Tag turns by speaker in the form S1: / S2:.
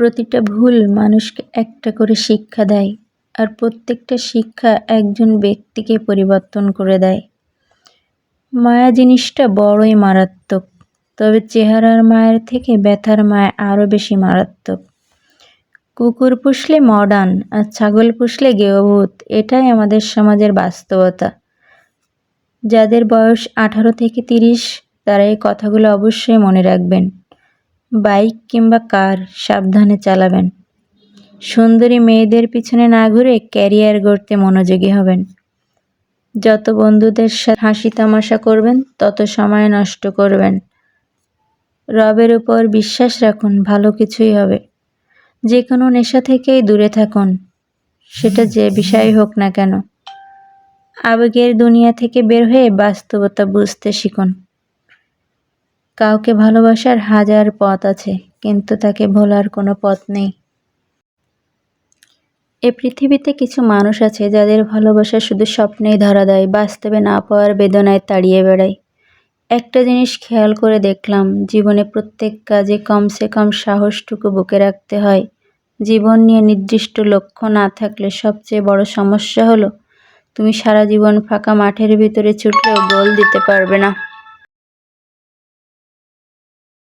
S1: প্রতিটা ভুল মানুষকে একটা করে শিক্ষা দেয়, আর প্রত্যেকটা শিক্ষা একজন ব্যক্তিকে পরিবর্তন করে দেয়। মায়া জিনিসটা বড়ই মারাত্মক, তবে চেহারার মায়ের থেকে ব্যথার মায়া আরও বেশি মারাত্মক। কুকুর পুষলে মডার্ন আর ছাগল পুষলে গৃহভূত, এটাই আমাদের সমাজের বাস্তবতা। যাদের বয়স 18 থেকে 30 তারা এই কথাগুলো অবশ্যই মনে রাখবেন। বাইক কিংবা কার সাবধানে চালাবেন। সুন্দরী মেয়েদের পিছনে না ঘুরে ক্যারিয়ার গড়তে মনোযোগী হবেন। যত বন্ধুদের সাথে হাসি তামাশা করবেন তত সময় নষ্ট করবেন। রবের উপর বিশ্বাস রাখুন, ভালো কিছুই হবে। যে কোনো নেশা থেকেই দূরে থাকুন, সেটা যে বিষয় হোক না কেন। আবেগের দুনিয়া থেকে বের হয়ে বাস্তবতা বুঝতে শিখুন। কাউকে ভালোবাসার হাজার পথ আছে, কিন্তু তাকে ভোলার কোনো পথ নেই। এ পৃথিবীতে কিছু মানুষ আছে যাদের ভালোবাসা শুধু স্বপ্নেই ধরা দেয়, বাস্তবে না পাওয়ার বেদনায় তাড়িয়ে বেড়ায়। একটা জিনিস খেয়াল করে দেখলাম, জীবনে প্রত্যেক কাজে কমসে কম সাহসটুকু বুকে রাখতে হয়। জীবন নিয়ে নির্দিষ্ট লক্ষ্য না থাকলে সবচেয়ে বড় সমস্যা হলো তুমি সারা জীবন ফাঁকা মাঠের ভিতরে ছুটলেও গোল দিতে পারবে না।